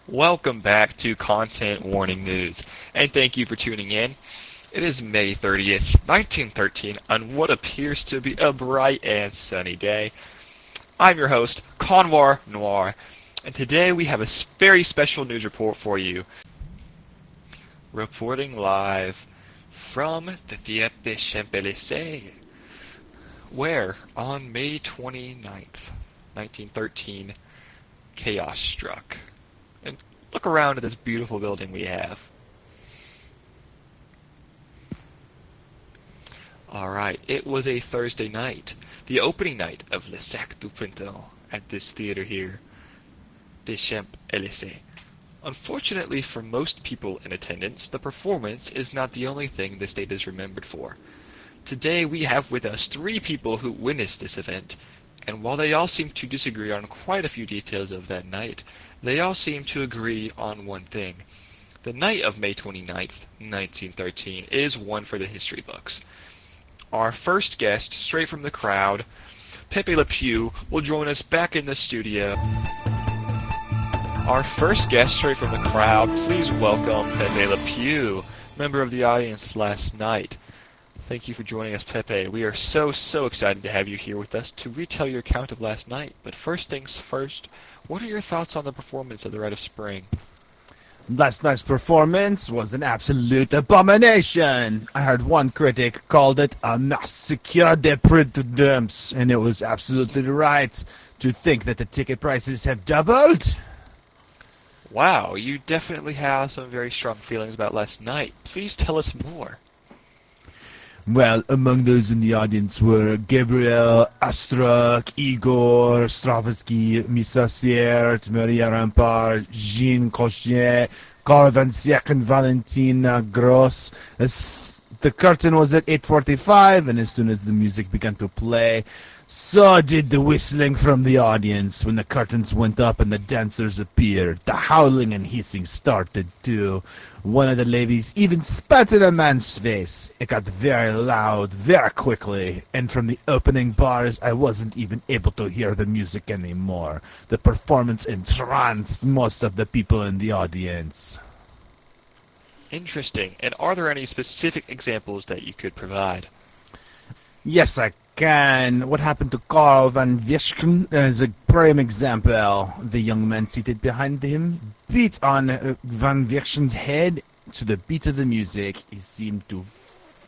Welcome back to Content Warning News, and thank you for tuning in. It is May 30th, 1913, on what appears to be a bright and sunny day. I'm your host, Conwar Noir, and today we have a very special news report for you. Reporting live from the Theatre des Champs-Élysées, where on May 29th, 1913, chaos struck. And look around at this beautiful building we have. Alright, it was a Thursday night, the opening night of Le Sac du Printemps at this theater here, des Champs-Élysées. Unfortunately for most people in attendance, the performance is not the only thing this date is remembered for. Today we have with us 3 people who witnessed this event, and while they all seem to disagree on quite a few details of that night, they all seem to agree on one thing. The night of May 29th, 1913 is one for the history books. Our first guest, straight from the crowd, Pepe Le Pew, will join us back in the studio. Our first guest, straight from the crowd, please welcome Pepe Le Pew, member of the audience last night. Thank you for joining us, Pepe. We are so excited to have you here with us to retell your account of last night. But first things first, what are your thoughts on the performance of The Rite of Spring? Last night's performance was an absolute abomination. I heard one critic called it a massacre des prix de dumps, and it was absolutely right. To think that the ticket prices have doubled? Wow, you definitely have some very strong feelings about last night. Please tell us more. Well, among those in the audience were Gabriel Astruc, Igor Stravinsky, Misa Siert, Maria Rampart, Jean Cochet, Carl Van Zieck, and Valentina Gross. The curtain was at 8:45, and as soon as the music began to play, so did the whistling from the audience. When the curtains went up and the dancers appeared, the howling and hissing started too. One of the ladies even spat in a man's face. It got very loud very quickly, and from the opening bars I wasn't even able to hear the music anymore. The performance entranced most of the people in the audience. Interesting. And are there any specific examples that you could provide? Yes, I can. What happened to Carl Van Vieschen is a prime example. The young man seated behind him beat on Van Vieschen's head to the beat of the music. He seemed to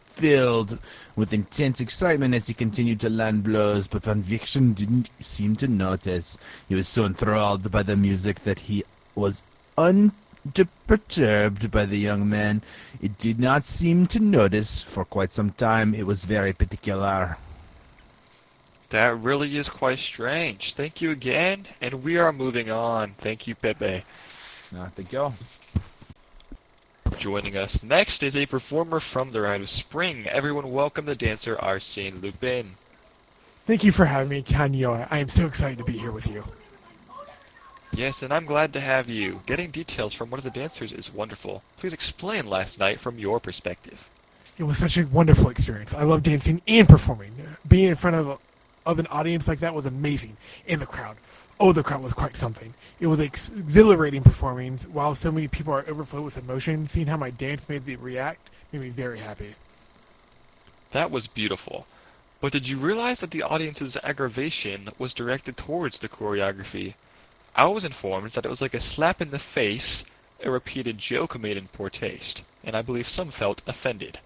filled with intense excitement as he continued to land blows, but Van Vieschen didn't seem to notice. He was so enthralled by the music that he was unperturbed by the young man. It did not seem to notice for quite some time. It was very particular. That really is quite strange. Thank you again, and we are moving on. Thank you, Pepe. Thank you. Joining us next is a performer from The Rite of Spring. Everyone welcome the dancer Arsène Lupin. Thank you for having me, Kanyo. I am so excited to be here with you. Yes, and I'm glad to have you. Getting details from one of the dancers is wonderful. Please explain last night from your perspective. It was such a wonderful experience. I love dancing and performing. Being in front of an audience like that was amazing. And the crowd. Oh, the crowd was quite something. It was exhilarating performing while so many people are overflowed with emotion. Seeing how my dance made them react made me very happy. That was beautiful. But did you realize that the audience's aggravation was directed towards the choreography? I was informed that it was like a slap in the face, a repeated joke made in poor taste, and I believe some felt offended.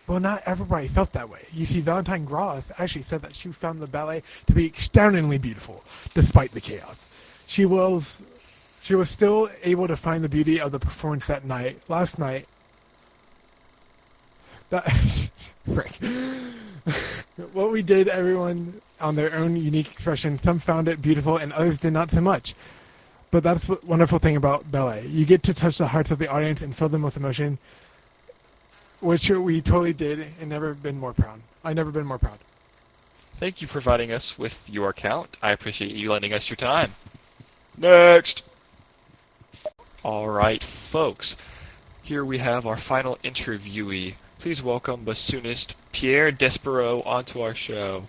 Well, not everybody felt that way. You see, Valentine Gross actually said that she found the ballet to be astoundingly beautiful, despite the chaos. She was still able to find the beauty of the performance that night. Last night, Frick. What we did, everyone on their own unique expression. Some found it beautiful, and others did not so much. But that's the wonderful thing about ballet. You get to touch the hearts of the audience and fill them with emotion, which we totally did, and never been more proud. I've never been more proud. Thank you for providing us with your account. I appreciate you lending us your time. Next! Alright, folks. Here we have our final interviewee. Please welcome bassoonist Pierre Despereaux onto our show.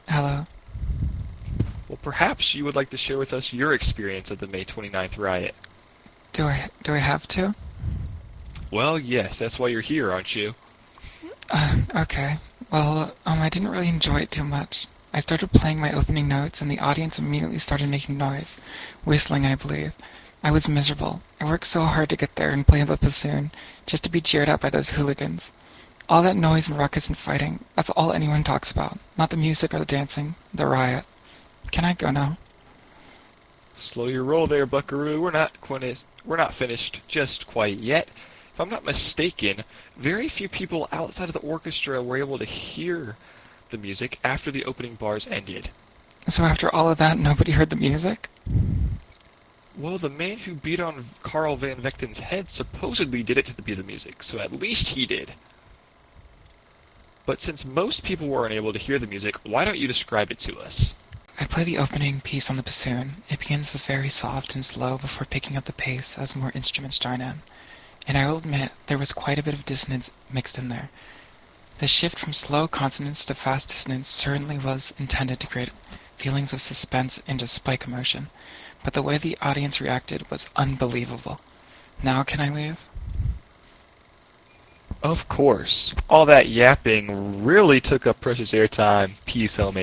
Hello. Well, perhaps you would like to share with us your experience of the May 29th riot. Do I have to? Well, yes, that's why you're here, aren't you? Okay. Well, I didn't really enjoy it too much. I started playing my opening notes, and the audience immediately started making noise, whistling, I believe. I was miserable. I worked so hard to get there and play the bassoon, just to be cheered up by those hooligans. All that noise and ruckus and fighting, that's all anyone talks about. Not the music or the dancing, the riot. Can I go now? Slow your roll there, Buckaroo. We're not finished just quite yet. If I'm not mistaken, very few people outside of the orchestra were able to hear the music after the opening bars ended. So after all of that, nobody heard the music? Well, the man who beat on Carl Van Vechten's head supposedly did it to the music, so at least he did. But since most people weren't able to hear the music, why don't you describe it to us? I play the opening piece on the bassoon. It begins very soft and slow before picking up the pace as more instruments join in. And I will admit, there was quite a bit of dissonance mixed in there. The shift from slow consonants to fast dissonance certainly was intended to create feelings of suspense and to spike emotion, but the way the audience reacted was unbelievable. Now can I leave? Of course. All that yapping really took up precious airtime. Peace, homie.